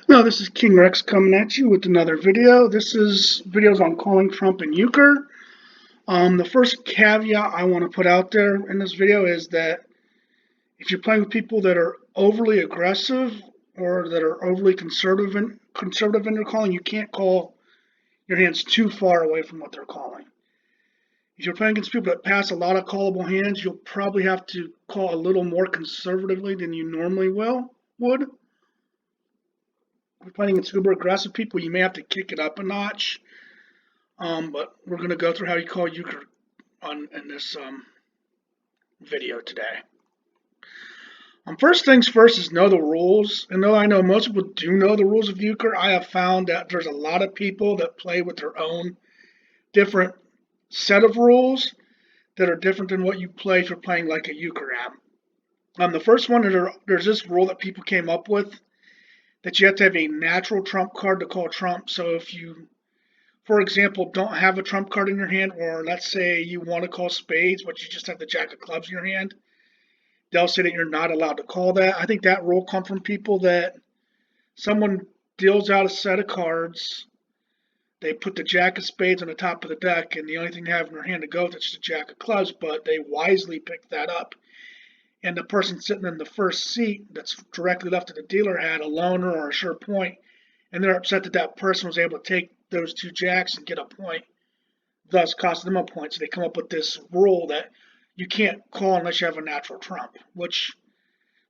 Hello, this is King Rex coming at you with another video. This is videos on calling Trump and Euchre. The first caveat I want to put out there in this video is that if you're playing with people that are overly aggressive or that are overly conservative in their calling, you can't call your hands too far away from what they're calling. If you're playing against people that pass a lot of callable hands, you'll probably have to call a little more conservatively than you normally would. If you're playing against uber aggressive people, you may have to kick it up a notch. But we're going to go through how you call Euchre in this video today. First things first is know the rules. And though I know most people do know the rules of Euchre, I have found that there's a lot of people that play with their own different set of rules that are different than what you play if you're playing like a Euchre app. The first one, there's this rule that people came up with that you have to have a natural trump card to call trump. So if you, for example, don't have a trump card in your hand, or let's say you want to call spades, but you just have the jack of clubs in your hand, they'll say that you're not allowed to call that. I think that rule comes from people that someone deals out a set of cards, they put the jack of spades on the top of the deck, and the only thing they have in their hand to go with is the jack of clubs, but they wisely picked that up. And the person sitting in the first seat that's directly left of the dealer had a loner or a sure point, and they're upset that that person was able to take those two jacks and get a point, thus costing them a point. So they come up with this rule that you can't call unless you have a natural trump, which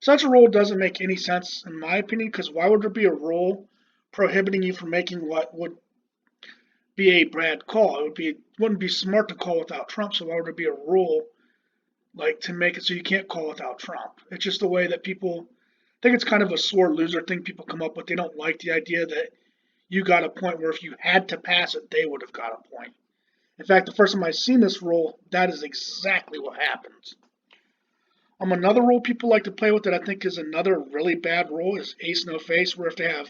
such a rule doesn't make any sense in my opinion, because why would there be a rule prohibiting you from making what would be a bad call? Wouldn't be smart to call without trump, so why would there be a rule like to make it so you can't call without trump? It's just the way that people I think it's kind of a sore loser thing people come up with. They don't like the idea that you got a point where if you had to pass it, they would have got a point. In fact, the first time I seen this rule, that is exactly what happens. Another rule people like to play with that I think is another really bad rule is ace no face, where if they have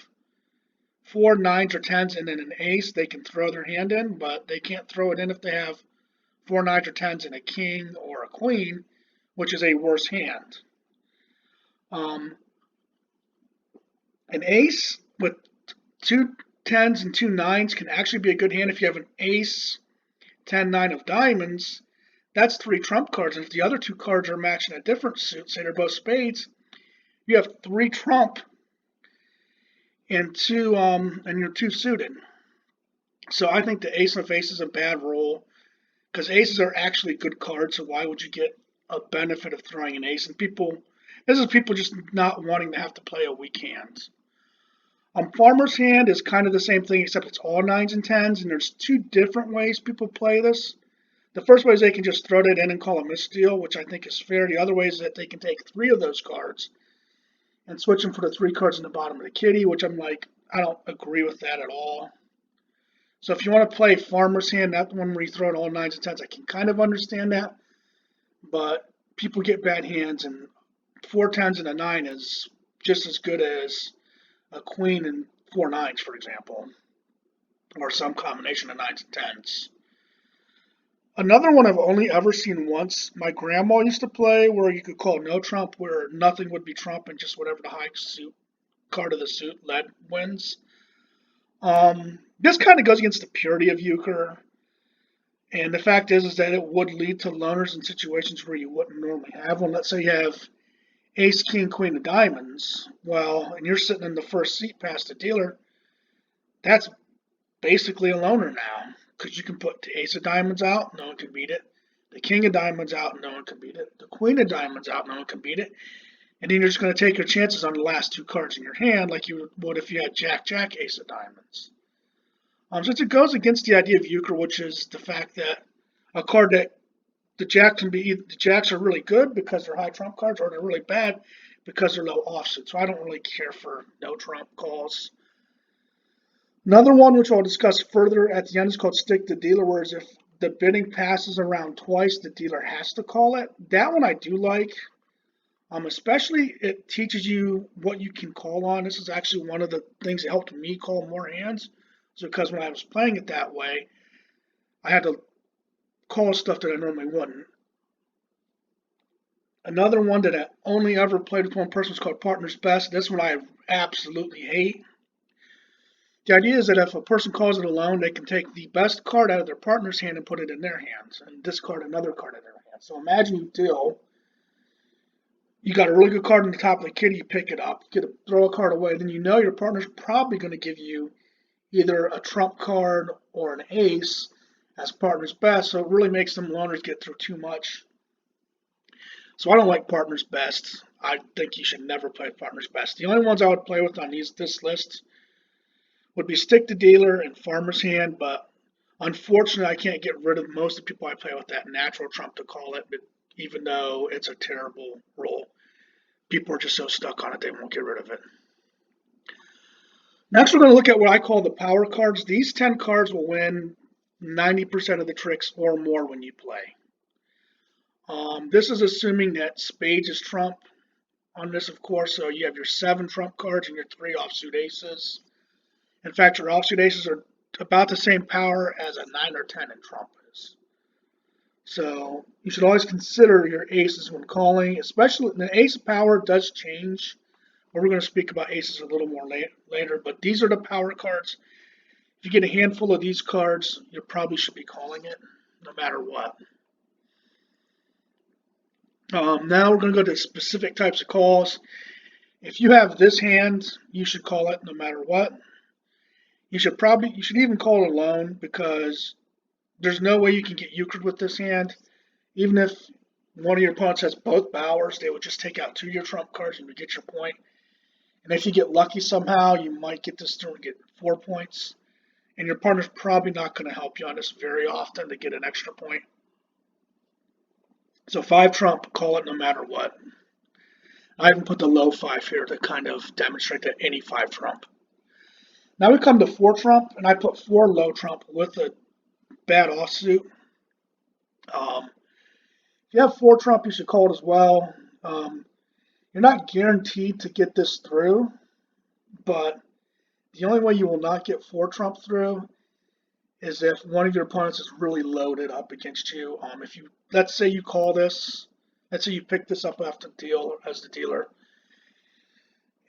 four nines or tens and then an ace, they can throw their hand in, but they can't throw it in if they have four nines or tens and a king or a queen, which is a worse hand. An ace with two tens and two nines can actually be a good hand if you have an ace, 10, 9 of diamonds. That's three trump cards. And if the other two cards are matching a different suit, say they're both spades, you have three trump and you're two suited. So I think the ace of ace is a bad rule because aces are actually good cards. So why would you get a benefit of throwing an ace? And this is people just not wanting to have to play a weak hand. Farmer's hand is kind of the same thing, except it's all nines and tens, and there's two different ways people play this. The first way is they can just throw it in and call a misdeal, which I think is fair. The other way is that they can take three of those cards and switch them for the three cards in the bottom of the kitty, which I'm like, I don't agree with that at all. So if you want to play Farmer's hand, that one where you throw in all nines and tens, I can kind of understand that. But people get bad hands, and four tens and a nine is just as good as a queen and four nines, for example, or some combination of nines and tens. Another one I've only ever seen once, my grandma used to play, where you could call no trump, where nothing would be trump and just whatever the high suit card of the suit led wins. This kind of goes against the purity of Euchre, and the fact is that it would lead to loners in situations where you wouldn't normally have one. Let's say you have ace, king, queen of diamonds, well, and you're sitting in the first seat past the dealer, that's basically a loner now, because you can put the ace of diamonds out, no one can beat it, the king of diamonds out, no one can beat it, the queen of diamonds out, no one can beat it, and then you're just going to take your chances on the last two cards in your hand like you would if you had jack, jack, ace of diamonds. Since it goes against the idea of Euchre, which is the fact that a card that the jacks are really good because they're high trump cards, or they're really bad because they're low offsuit. So I don't really care for no trump calls. Another one which I'll discuss further at the end is called stick the dealer, whereas if the bidding passes around twice, the dealer has to call it. That one I do like. Especially it teaches you what you can call on. This is actually one of the things that helped me call more hands. So because when I was playing it that way, I had to call stuff that I normally wouldn't. Another one that I only ever played with one person was called Partner's Best. This one I absolutely hate. The idea is that if a person calls it alone, they can take the best card out of their partner's hand and put it in their hands and discard another card in their hand. So imagine you deal, you got a really good card on the top of the kitty, you pick it up, you get to throw a card away, then you know your partner's probably going to give you either a trump card or an ace as partner's best, so it really makes them loners get through too much. So I don't like partner's best. I think you should never play partner's best. The only ones I would play with on this list would be stick to dealer and farmer's hand, but unfortunately I can't get rid of most of the people I play with that natural trump to call it, but even though it's a terrible rule. People are just so stuck on it they won't get rid of it. Next, we're going to look at what I call the power cards. These 10 cards will win 90% of the tricks or more when you play. This is assuming that spades is trump on this, of course, so you have your 7 trump cards and your 3 offsuit aces. In fact, your offsuit aces are about the same power as a 9 or 10 in trump is. So you should always consider your aces when calling, especially the ace power does change. We're going to speak about aces a little more later, but these are the power cards. If you get a handful of these cards, you probably should be calling it, no matter what. Now we're going to go to specific types of calls. If you have this hand, you should call it no matter what. You should even call it alone because there's no way you can get Euchre with this hand. Even if one of your opponents has both bowers, they would just take out 2 of your trump cards and you get your point. And if you get lucky somehow, you might get this through and get 4 points. And your partner's probably not going to help you on this very often to get an extra point. So 5 trump, call it no matter what. I even put the low 5 here to kind of demonstrate that any 5 trump. Now we come to 4 trump, and I put 4 low trump with a bad offsuit. If you have 4 trump, you should call it as well. You're not guaranteed to get this through, but the only way you will not get 4 trump through is if one of your opponents is really loaded up against you. If you, let's say you call this, let's say you pick this up after deal as the dealer,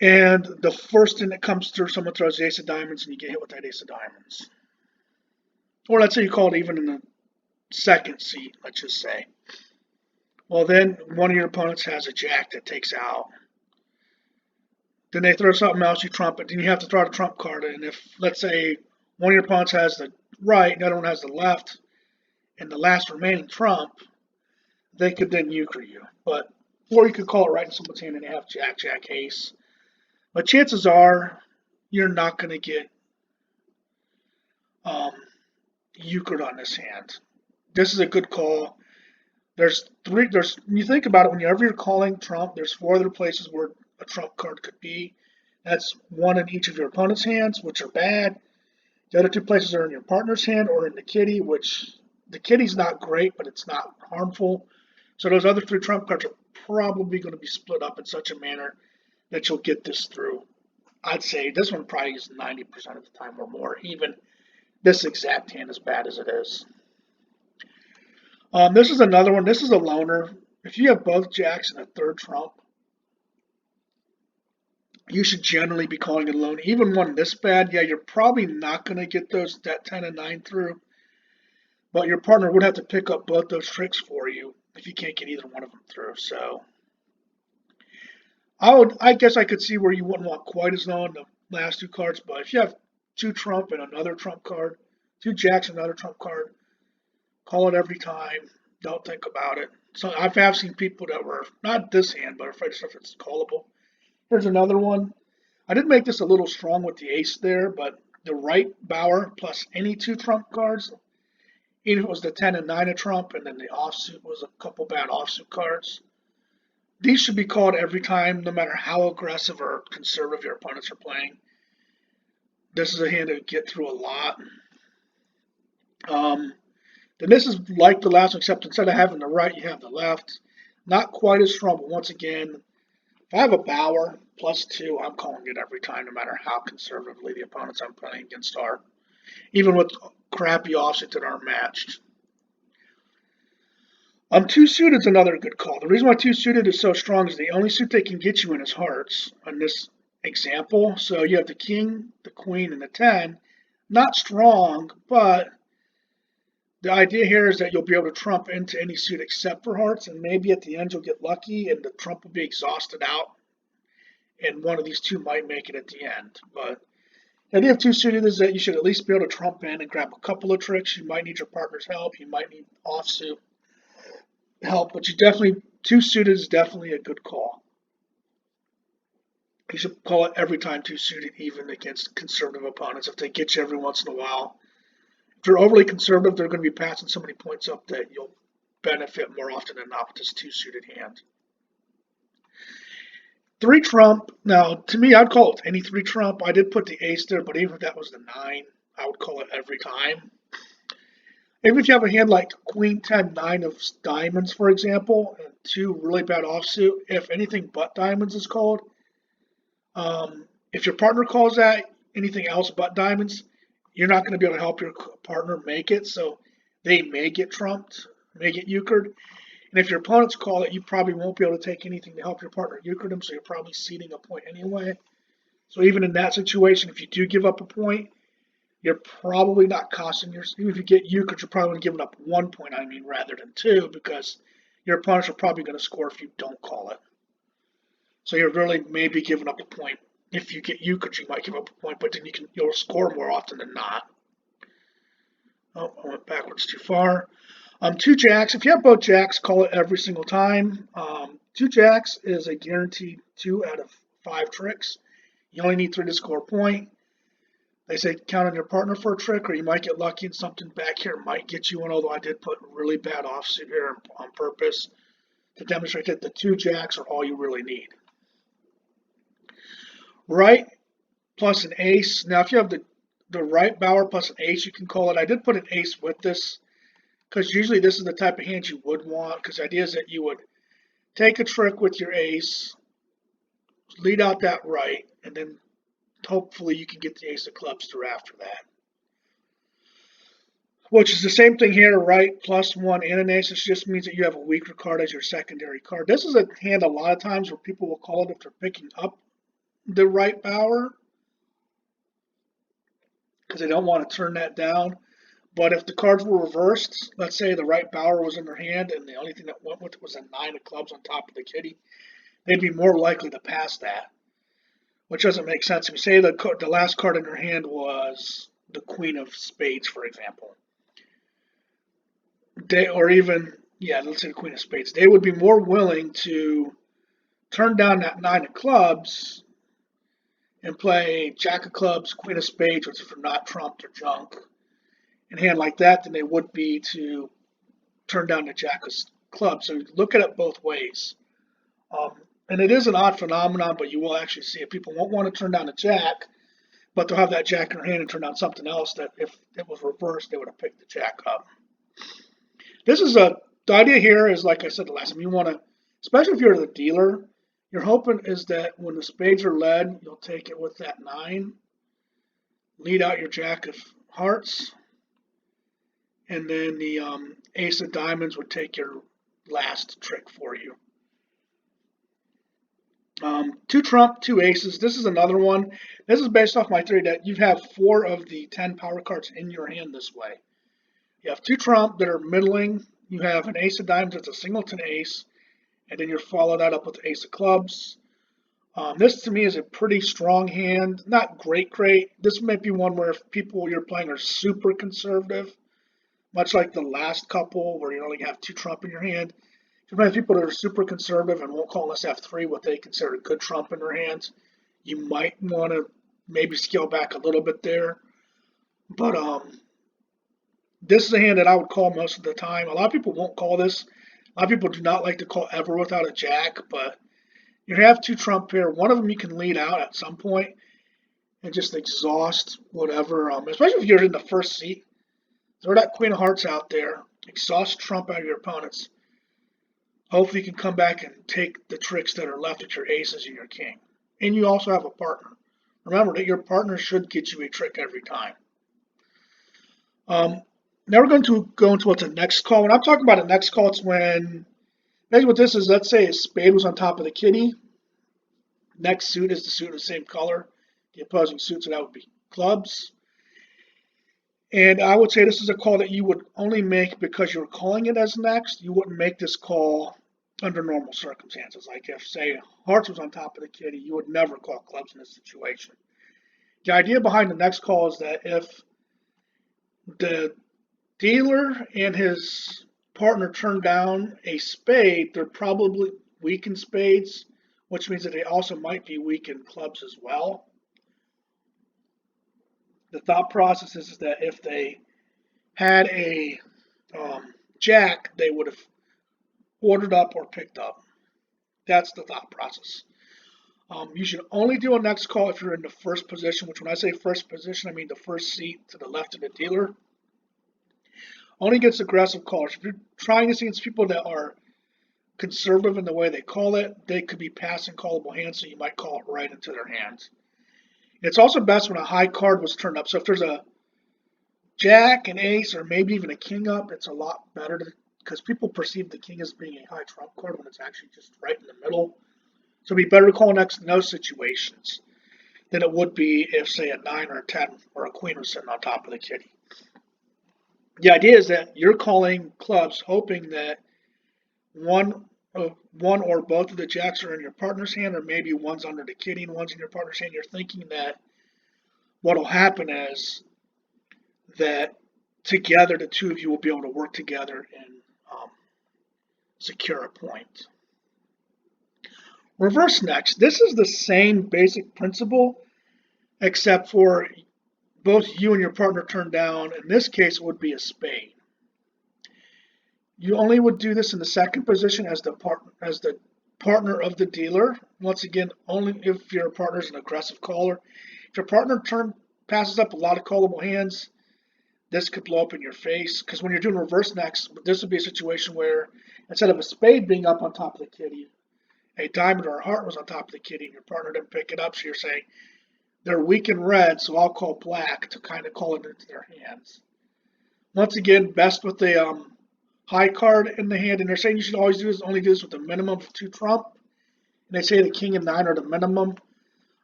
and the first thing that comes through, someone throws the ace of diamonds and you get hit with that ace of diamonds. Or let's say you call it even in the second seat, let's just say. Well, then one of your opponents has a jack that takes out. Then they throw something else, you trump it, then you have to throw out a trump card. And if, let's say, one of your opponents has the right, the other one has the left, and the last remaining trump, they could then euchre you. Or you could call it right in someone's hand and they have jack, jack, ace. But chances are you're not going to get euchred on this hand. This is a good call. When you think about it, whenever you're calling trump, there's 4 other places where a trump card could be. That's 1 in each of your opponent's hands, which are bad. The other 2 places are in your partner's hand or in the kitty, which the kitty's not great, but it's not harmful. So those other 3 trump cards are probably going to be split up in such a manner that you'll get this through. I'd say this one probably is 90% of the time or more, even this exact hand as bad as it is. This is another one. This is a loner. If you have both jacks and a 3rd trump, you should generally be calling it alone. Even one this bad, yeah, you're probably not going to get that 10 and 9 through, but your partner would have to pick up both those tricks for you if you can't get either one of them through. So I guess I could see where you wouldn't want quite as low in the last 2 cards, but if you have 2 trump and another trump card, 2 jacks and another trump card, call it every time. Don't think about it. So I've seen people that were not this hand, but afraid of stuff that's callable. Here's another one. I did make this a little strong with the ace there, but the right bower plus any 2 trump cards, even if it was the 10 and 9 of trump, and then the offsuit was a couple bad offsuit cards, these should be called every time, no matter how aggressive or conservative your opponents are playing. This is a hand to get through a lot. Then this is like the last one, except instead of having the right, you have the left. Not quite as strong, but once again, if I have a bower plus 2, I'm calling it every time, no matter how conservatively the opponents I'm playing against are. Even with crappy offsuits that aren't matched. 2 suited is another good call. The reason why 2 suited is so strong is the only suit they can get you in is hearts on this example. So you have the king, the queen, and the 10. Not strong, but the idea here is that you'll be able to trump into any suit except for hearts, and maybe at the end you'll get lucky and the trump will be exhausted out, and one of these two might make it at the end. But the idea of two suited is that you should at least be able to trump in and grab a couple of tricks. You might need your partner's help, you might need offsuit help, but two suited is definitely a good call. You should call it every time two suited, even against conservative opponents. If they get you every once in a while, if you're overly conservative, they're going to be passing so many points up that you'll benefit more often than not with this two suited hand. Three trump. Now, to me, I'd call it any three trump. I did put the ace there, but even if that was the 9, I would call it every time. Even if you have a hand like queen 10, 9 of diamonds, for example, and two really bad offsuit, if anything but diamonds is called, if your partner calls that anything else but diamonds, you're not going to be able to help your partner make it, so they may get trumped, may get euchred. And if your opponents call it, you probably won't be able to take anything to help your partner euchre them, so you're probably ceding a point anyway. So even in that situation, if you do give up a point, you're probably not costing yourself. Even if you get euchred, you're probably giving up 1 point, rather than 2, because your opponents are probably going to score if you don't call it. So you're really maybe giving up a point. If you get euchred, you might give up a point, but then you'll score more often than not. Oh, I went backwards too far. Two jacks. If you have both jacks, call it every single time. Two jacks is a guaranteed 2 out of 5 tricks. You only need 3 to score a point. They say count on your partner for a trick, or you might get lucky and something back here might get you one, although I did put really bad offsuit here on purpose to demonstrate that the 2 jacks are all you really need. Right plus an ace. Now, if you have the right bower plus an ace, you can call it. I did put an ace with this because usually this is the type of hand you would want, because the idea is that you would take a trick with your ace, lead out that right, and then hopefully you can get the ace of clubs through after that. Which is the same thing here, right? Plus 1 and an ace. It just means that you have a weaker card as your secondary card. This is a hand a lot of times where people will call it if they're picking up the right bower, because they don't want to turn that down. But if the cards were reversed, let's say the right bower was in their hand and the only thing that went with it was a 9 of clubs on top of the kitty, they'd be more likely to pass that, which doesn't make sense. If you say the last card in their hand was the queen of spades, for example, let's say the queen of spades, they would be more willing to turn down that 9 of clubs and play jack of clubs, queen of spades, which are not trumped or junk, and hand like that, than they would be to turn down the jack of clubs. So look at it both ways. And it is an odd phenomenon, but you will actually see it. People won't want to turn down the jack, but they'll have that jack in their hand and turn down something else that if it was reversed, they would have picked the jack up. The idea here is, like I said the last time, you want to, especially if you're the dealer, your hoping is that when the spades are led, you'll take it with that 9, lead out your jack of hearts, and then the ace of diamonds would take your last trick for you. 2 trump, 2 aces. This is another one. This is based off my theory that you have 4 of the 10 power cards in your hand this way. You have 2 trump that are middling. You have an ace of diamonds that's a singleton ace, and then you follow that up with the ace of clubs. This to me is a pretty strong hand. Not great. This might be one where if people you're playing are super conservative, much like the last couple where you only have 2 trump in your hand. If you play people that are super conservative and won't call unless they have 3 what they consider a good trump in their hands, you might want to maybe scale back a little bit there. But this is a hand that I would call most of the time. A lot of people won't call this. A lot of people do not like to call ever without a jack, but you have 2 trump here. One of them you can lead out at some point and just exhaust whatever, especially if you're in the first seat. Throw that queen of hearts out there, exhaust trump out of your opponents. Hopefully you can come back and take the tricks that are left at your aces and your king. And you also have a partner. Remember that your partner should get you a trick every time. Now we're going to go into what's a next call. When I'm talking about a next call, it's when, basically what this is, let's say a spade was on top of the kitty. next suit is the suit in the same color, the opposing suit, so that would be clubs. And I would say this is a call that you would only make because you're calling it as next. You wouldn't make this call under normal circumstances. Like if, say, hearts was on top of the kitty, you would never call clubs in this situation. The idea behind the next call is that if the dealer and his partner turn down a spade, they're probably weak in spades, which means that they also might be weak in clubs as well. The thought process is that if they had a jack, they would have ordered up or picked up. That's the thought process. You should only do a next call if you're in the first position, which when I say first position, I mean the first seat to the left of the dealer. Only against aggressive callers. If you're trying to see against people that are conservative in the way they call it, they could be passing callable hands, so you might call it right into their hands. It's also best when a high card was turned up. So if there's a jack, an ace, or maybe even a king up, it's a lot better because people perceive the king as being a high trump card when it's actually just right in the middle. So it'd be better to call next in those situations than it would be if, say, a 9 or a 10 or a queen was sitting on top of the kitty. The idea is that you're calling clubs hoping that one or both of the jacks are in your partner's hand, or maybe one's under the kitty and one's in your partner's hand. You're thinking that what will happen is that together the two of you will be able to work together and secure a point. Reverse next. This is the same basic principle, except for both you and your partner turn down. In this case, it would be a spade. You only would do this in the second position as the partner of the dealer. Once again, only if your partner is an aggressive caller. If your partner passes up a lot of callable hands, this could blow up in your face. Because when you're doing reverse next, this would be a situation where instead of a spade being up on top of the kitty, a diamond or a heart was on top of the kitty, and your partner didn't pick it up. So you're saying they're weak in red, so I'll call black to kind of call it into their hands. Once again, best with the high card in the hand, and they're saying you should always only do this with a minimum of 2 trump. And they say the king and 9 are the minimum.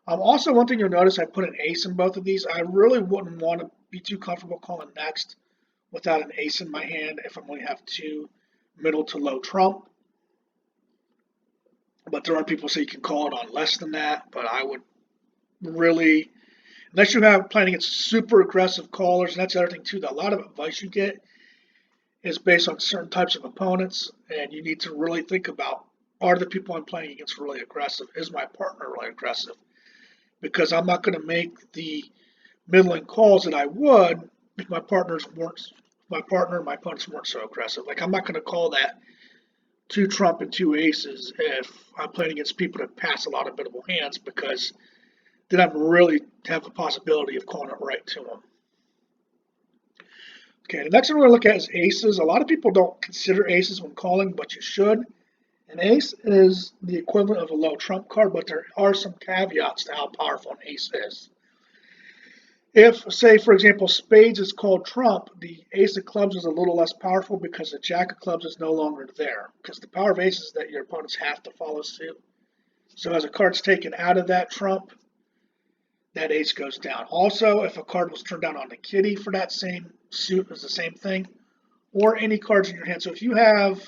Also, one thing you'll notice, I put an ace in both of these. I really wouldn't want to be too comfortable calling next without an ace in my hand if I'm only have 2 middle to low trump. But there are people say you can call it on less than that. But I would really, unless you have playing against super aggressive callers, and that's the other thing too, that a lot of advice you get is based on certain types of opponents, and you need to really think about, are the people I'm playing against really aggressive? Is my partner really aggressive? Because I'm not going to make the middling calls that I would if my partner and my opponents weren't so aggressive. Like I'm not going to call that 2 trump and 2 aces if I'm playing against people that pass a lot of biddable hands, because then I'm really have the possibility of calling it right to them. Okay, the next one we're going to look at is aces. A lot of people don't consider aces when calling, but you should. An ace is the equivalent of a low trump card, but there are some caveats to how powerful an ace is. If, say, for example, spades is called trump, the ace of clubs is a little less powerful because the jack of clubs is no longer there. Because the power of aces is that your opponents have to follow suit. So as a card's taken out of that trump, that ace goes down. Also, if a card was turned down on the kitty for that same suit, is the same thing, or any cards in your hand. So if you have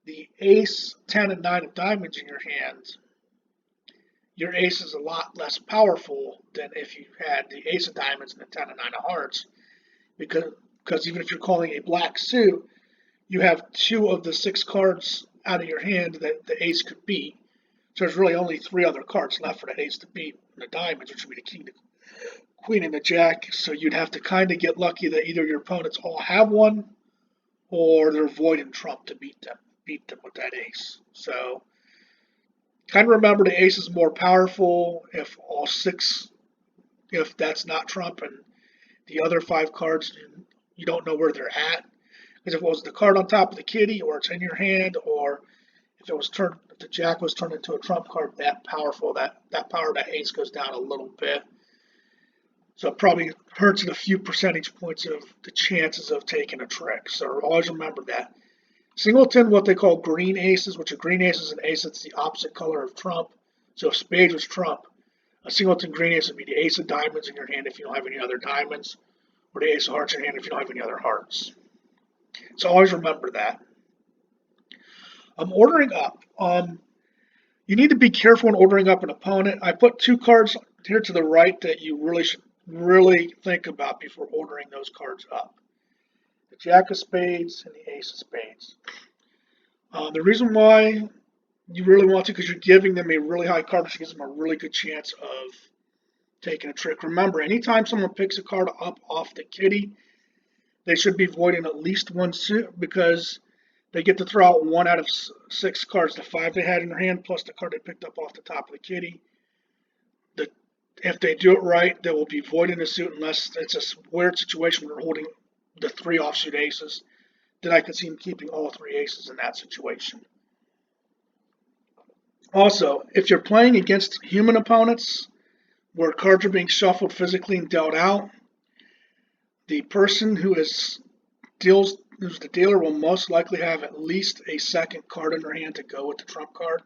the ace, 10, and 9 of diamonds in your hand, your ace is a lot less powerful than if you had the ace of diamonds and the 10 and 9 of hearts. Because even if you're calling a black suit, you have 2 of the 6 cards out of your hand that the ace could beat. So there's really only 3 other cards left for that ace to beat the diamonds, which would be the king, the queen, and the jack. So you'd have to kind of get lucky that either your opponents all have one or they're void in trump to beat them with that ace. So kind of remember the ace is more powerful if all 6, if that's not trump, and the other 5 cards you don't know where they're at. Because if it was the card on top of the kitty, or it's in your hand, or if the jack was turned into a trump card that powerful, that power of that ace goes down a little bit. So it probably hurts it a few percentage points of the chances of taking a trick. So always remember that. Singleton, what they call green aces, which a green ace is an ace that's the opposite color of trump. So if spades was trump, a singleton green ace would be the ace of diamonds in your hand if you don't have any other diamonds, or the ace of hearts in your hand if you don't have any other hearts. So always remember that. Ordering up. You need to be careful when ordering up an opponent. I put two cards here to the right that you really should think about before ordering those cards up. The Jack of Spades and the Ace of Spades. The reason why you really want to, because you're giving them a really high card, which gives them a really good chance of taking a trick. Remember, anytime someone picks a card up off the kitty, they should be voiding at least one suit, because they get to throw out 1 out of 6 cards, the 5 they had in their hand, plus the card they picked up off the top of the kitty. If they do it right, they will be voiding the suit unless it's a weird situation where they're holding the 3 offsuit aces. Then I could see them keeping all 3 aces in that situation. Also, if you're playing against human opponents where cards are being shuffled physically and dealt out, the person who's the dealer will most likely have at least a second card in their hand to go with the trump card.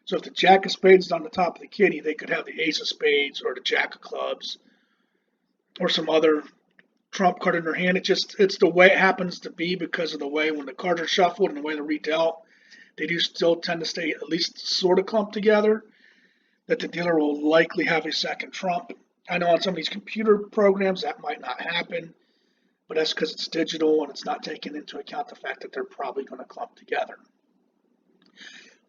So if the Jack of Spades is on the top of the kitty, they could have the Ace of Spades or the Jack of Clubs or some other trump card in their hand. It's the way it happens to be, because of the way when the cards are shuffled and the way they're redealt, they do still tend to stay at least sort of clumped together, that the dealer will likely have a second trump. I know on some of these computer programs that might not happen, but that's because it's digital and it's not taking into account the fact that they're probably going to clump together.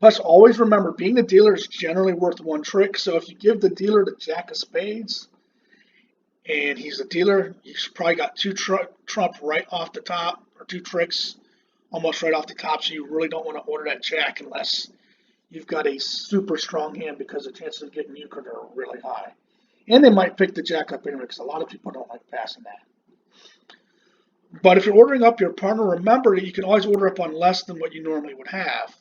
Plus, always remember, being the dealer is generally worth 1 trick. So if you give the dealer the Jack of Spades and he's the dealer, he's probably got 2 trump right off the top, or 2 tricks almost right off the top. So you really don't want to order that Jack unless you've got a super strong hand, because the chances of getting Euchre are really high. And they might pick the Jack up anyway, because a lot of people don't like passing that. But if you're ordering up your partner, remember that you can always order up on less than what you normally would have,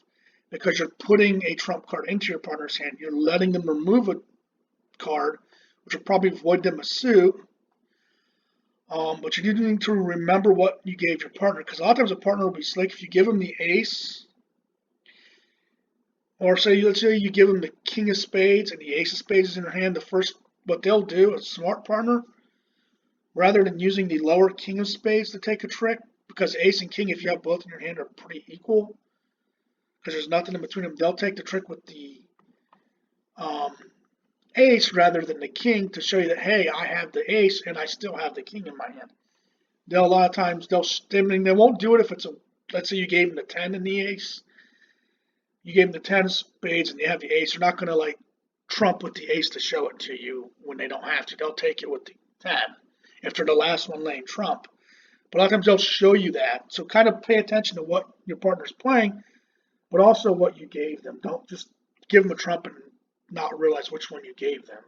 because you're putting a trump card into your partner's hand. You're letting them remove a card, which will probably void them a suit. But you do need to remember what you gave your partner, because a lot of times a partner will be slick. If you give them the ace, or let's say you give them the king of spades and the ace of spades is in their hand, what they'll do, a smart partner, rather than using the lower king of spades to take a trick, because ace and king, if you have both in your hand, are pretty equal, because there's nothing in between them, they'll take the trick with the ace rather than the king, to show you that, hey, I have the ace and I still have the king in my hand. A lot of times they won't do it if it's let's say you gave them the 10 and the ace. You gave them the 10 of spades and they have the ace. They're not going to like trump with the ace to show it to you when they don't have to. They'll take it with the 10 if they're the last one laying trump. But a lot of times they'll show you that. So kind of pay attention to what your partner's playing, but also what you gave them. Don't just give them a trump and not realize which one you gave them.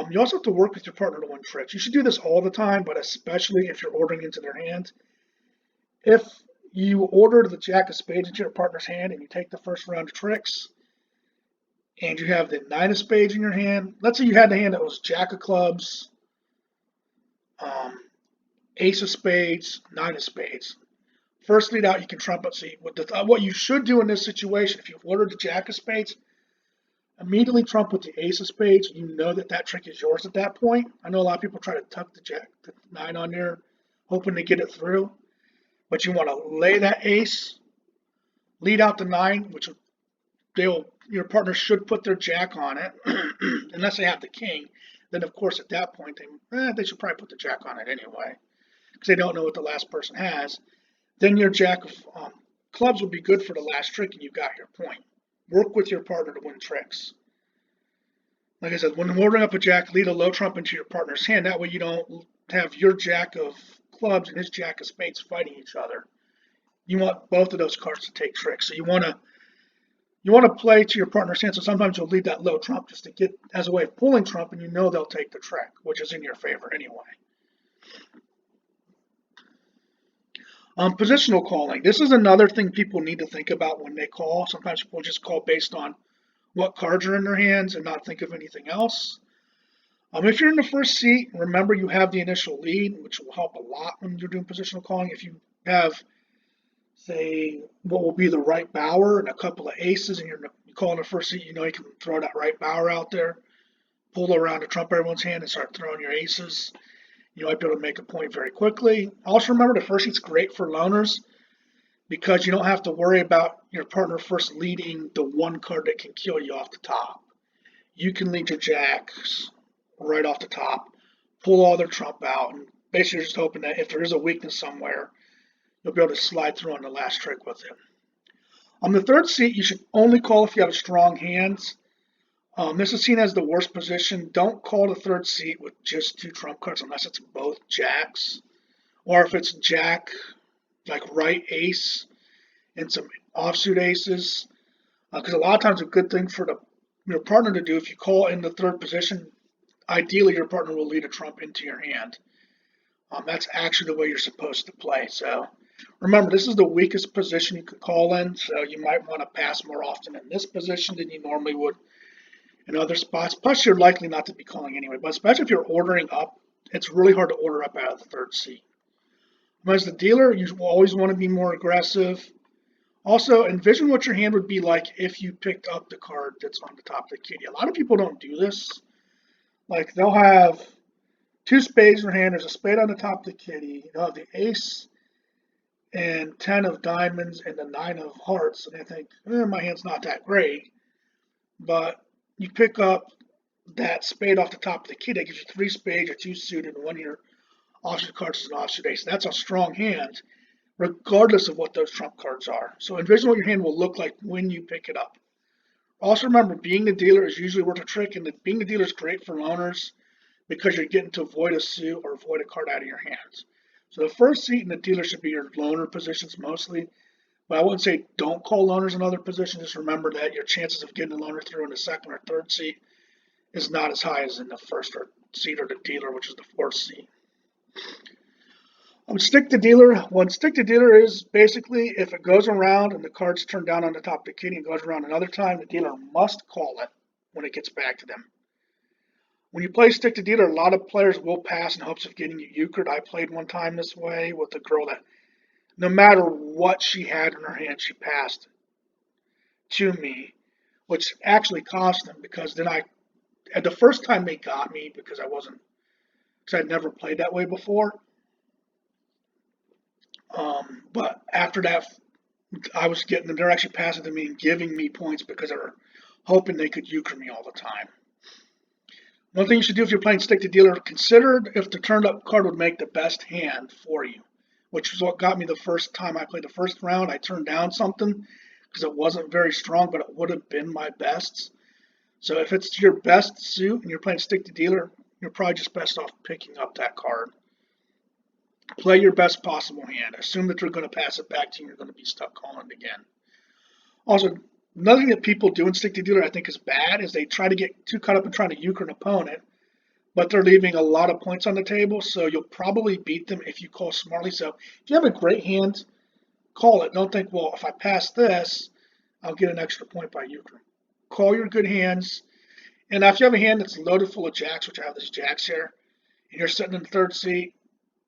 You also have to work with your partner to win tricks. You should do this all the time, but especially if you're ordering into their hand. If you order the Jack of Spades into your partner's hand and you take the first round of tricks, and you have the 9 of Spades in your hand, let's say you had the hand that was Jack of Clubs, Ace of Spades, 9 of Spades. First lead out, you can trump it. See, what you should do in this situation, if you've ordered the Jack of Spades, immediately trump with the Ace of Spades. You know that trick is yours at that point. I know a lot of people try to tuck the 9 on there, hoping to get it through. But you want to lay that ace, lead out the 9, which your partner should put their Jack on it, unless they have the king. Then, of course, at that point, they should probably put the Jack on it anyway, because they don't know what the last person has. Then your Jack of Clubs will be good for the last trick, and you've got your point. Work with your partner to win tricks. Like I said, when ordering up a Jack, lead a low trump into your partner's hand. That way you don't have your Jack of Clubs and his Jack of Spades fighting each other. You want both of those cards to take tricks. So you want to play to your partner's hand. So sometimes you'll lead that low trump just to get as a way of pulling trump, and you know they'll take the trick, which is in your favor anyway. Positional calling. This is another thing people need to think about when they call. Sometimes people just call based on what cards are in their hands and not think of anything else. If you're in the first seat, remember you have the initial lead, which will help a lot when you're doing positional calling. If you have, say, what will be the right bower and a couple of aces, and you call in the first seat, you know you can throw that right bower out there, pull around to trump everyone's hand, and start throwing your aces. You might be able to make a point very quickly. Also remember the first seat's great for loners because you don't have to worry about your partner first leading the one card that can kill you off the top. You can lead your jacks right off the top, pull all their trump out, and basically you're just hoping that if there is a weakness somewhere, you'll be able to slide through on the last trick with him. On the third seat, you should only call if you have strong hands. This is seen as the worst position. Don't call the third seat with just 2 trump cards unless it's both jacks. Or if it's jack, like right ace, and some offsuit aces. Because a lot of times a good thing for your partner to do, if you call in the third position, ideally your partner will lead a trump into your hand. That's actually the way you're supposed to play. So remember, this is the weakest position you could call in, so you might want to pass more often in this position than you normally would in other spots. Plus, you're likely not to be calling anyway, but especially if you're ordering up, it's really hard to order up out of the third seat. As the dealer, you always want to be more aggressive. Also, envision what your hand would be like if you picked up the card that's on the top of the kitty. A lot of people don't do this. Like, they'll have 2 spades in their hand. There's a spade on the top of the kitty. They'll have the ace and 10 of diamonds and the 9 of hearts. And they think, my hand's not that great. But you pick up that spade off the top of the kitty. That gives you 3 spades or 2 suited, and one of your offsuit cards is an offsuit ace. That's a strong hand, regardless of what those trump cards are. So envision what your hand will look like when you pick it up. Also remember, being the dealer is usually worth a trick, and being the dealer is great for loners because you're getting to avoid a suit or avoid a card out of your hands. So the first seat in the dealer should be your loner positions mostly, but I wouldn't say don't call loners in other positions. Just remember that your chances of getting a loner through in the second or third seat is not as high as in the first seat or the dealer, which is the fourth seat. Stick to dealer. When stick to dealer is basically if it goes around and the card's turned down on the top of the kitty and goes around another time, the dealer must call it when it gets back to them. When you play stick to dealer, a lot of players will pass in hopes of getting euchred. I played one time this way with a girl that no matter what she had in her hand, she passed to me, which actually cost them because then the first time they got me because I'd never played that way before. But after that, I was getting them. They're actually passing to me and giving me points because they were hoping they could euchre me all the time. One thing you should do if you're playing stick to dealer, consider if the turned up card would make the best hand for you, which is what got me the first time I played the first round. I turned down something because it wasn't very strong, but it would have been my best. So if it's your best suit and you're playing stick to dealer, you're probably just best off picking up that card. Play your best possible hand. Assume that they're going to pass it back to you and you're going to be stuck calling again. Also, another thing that people do in stick to dealer I think is bad is they try to get too caught up in trying to euchre an opponent, but they're leaving a lot of points on the table, so you'll probably beat them if you call smartly. So if you have a great hand, call it. Don't think, well, if I pass this, I'll get an extra point by euchre. Call your good hands. And if you have a hand that's loaded full of jacks, which I have this jacks here, and you're sitting in the third seat,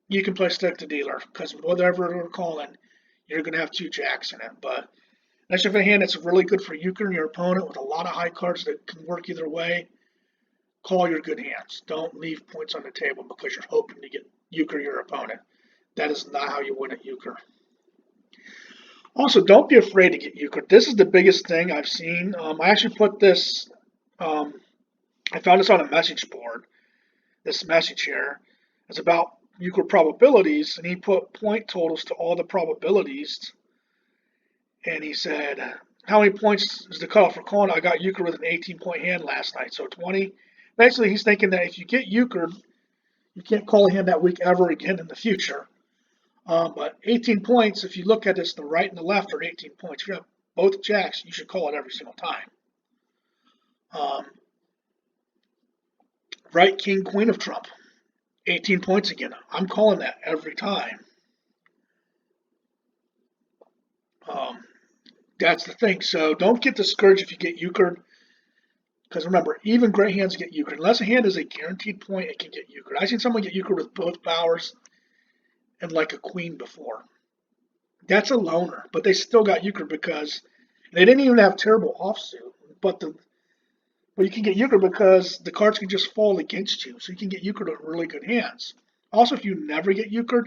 you can play stick to dealer because whatever we're calling, you're going to have 2 jacks in it. But unless you have a hand that's really good for euchre your opponent with a lot of high cards that can work either way, call your good hands. Don't leave points on the table because you're hoping to get euchre your opponent. That is not how you win at euchre. Also, don't be afraid to get euchre. This is the biggest thing I've seen. I actually put this, I found this on a message board, this message here. It's about euchre probabilities, and he put point totals to all the probabilities. And he said, how many points is the cutoff for calling? I got euchre with an 18-point hand last night, so 20. Basically, he's thinking that if you get euchre, you can't call a hand that weak ever again in the future. But 18 points, if you look at this, the right and the left are 18 points. If you have both jacks, you should call it every single time. Right, king, queen of trump. 18 points again. I'm calling that every time. That's the thing. So don't get discouraged if you get euchred. Because remember, even great hands get euchred. Unless a hand is a guaranteed point, it can get euchred. I've seen someone get euchred with both bowers and like a queen before. That's a loner, but they still got euchred because they didn't even have terrible offsuit. but you can get Euchre because the cards can just fall against you, so you can get Euchre to really good hands. Also, if you never get Euchre,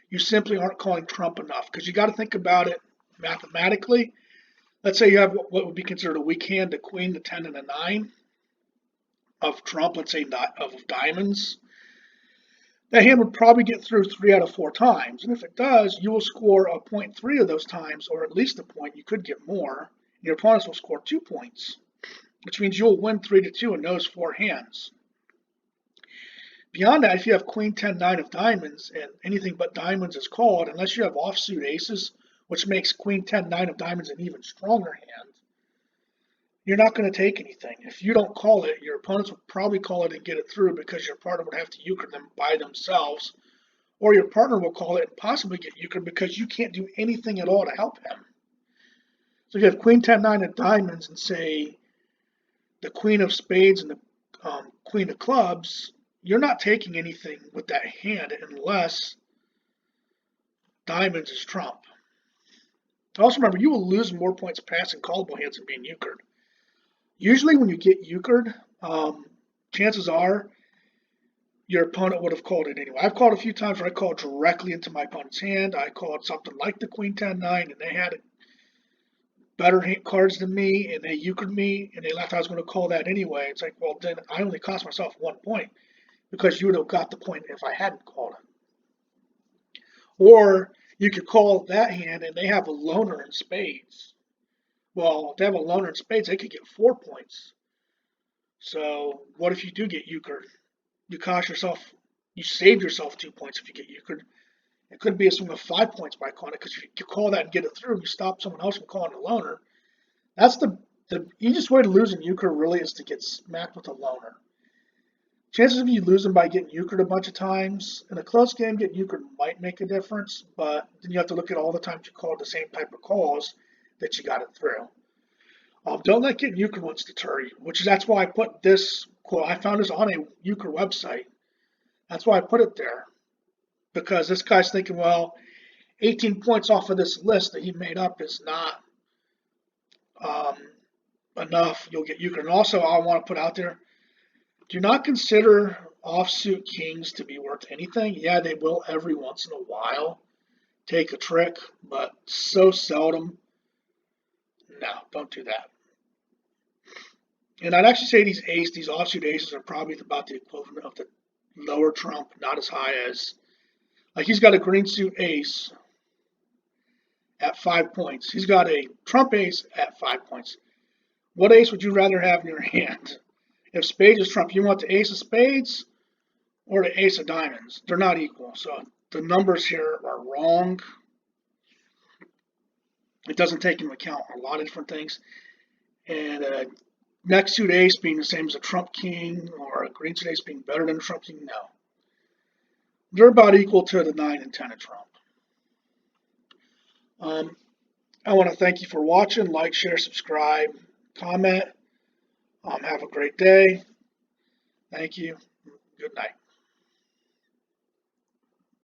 you simply aren't calling trump enough, because you got to think about it mathematically. Let's say you have what would be considered a weak hand, the queen, the 10, and the 9 of trump, let's say of diamonds. That hand would probably get through 3 out of 4 times. And if it does, you will score a point 3 of those times, or at least a point. You could get more. Your opponents will score 2 points, which means you'll win 3-2 in those 4 hands. Beyond that, if you have queen, 10, 9 of diamonds, and anything but diamonds is called, unless you have offsuit aces, which makes queen, 10, 9 of diamonds an even stronger hand, you're not going to take anything. If you don't call it, your opponents will probably call it and get it through, because your partner would have to euchre them by themselves, or your partner will call it and possibly get euchre because you can't do anything at all to help him. So if you have queen, 10, 9 of diamonds and say the queen of spades and the queen of clubs, you're not taking anything with that hand unless diamonds is trump. Also remember, you will lose more points passing callable hands than being euchred. Usually when you get euchred, chances are your opponent would have called it anyway. I've called a few times where I called directly into my opponent's hand. I called something like the queen, 10, 9, and they had better cards than me, and they euchred me, and they thought I was going to call that anyway. It's like, well, then I only cost myself 1 point, because you would have got the point if I hadn't called it. Or you could call that hand, and they have a loner in spades. Well, if they have a loner in spades, they could get 4 points. So what if you do get euchred? You save yourself 2 points if you get euchred. It could be a swing of 5 points by calling it, because if you call that and get it through, you stop someone else from calling a loner. That's the easiest way to lose in euchre really, is to get smacked with a loner. Chances of you losing by getting euchred a bunch of times, in a close game, getting euchred might make a difference, but then you have to look at all the times you called the same type of calls that you got it through. Don't let getting euchred once deter you, that's why I put this quote. I found this on a Euchre website. That's why I put it there, because this guy's thinking, well, 18 points off of this list that he made up is not enough. You'll get euchred. And also, I want to put out there, do not consider offsuit kings to be worth anything. Yeah, they will every once in a while take a trick, but so seldom. No, don't do that. And I'd actually say these offsuit aces are probably about the equivalent of the lower trump, not as high as, like, he's got a green suit ace at 5 points. He's got a trump ace at 5 points. What ace would you rather have in your hand? If spades is trump, you want the ace of spades or the ace of diamonds? They're not equal, so the numbers here are wrong. It doesn't take into account a lot of different things. And next suit ace being the same as a trump king, or a green suit ace being better than a trump king, no. They're about equal to the 9 and 10 of trump. I want to thank you for watching. Like, share, subscribe, comment. Have a great day. Thank you. Good night.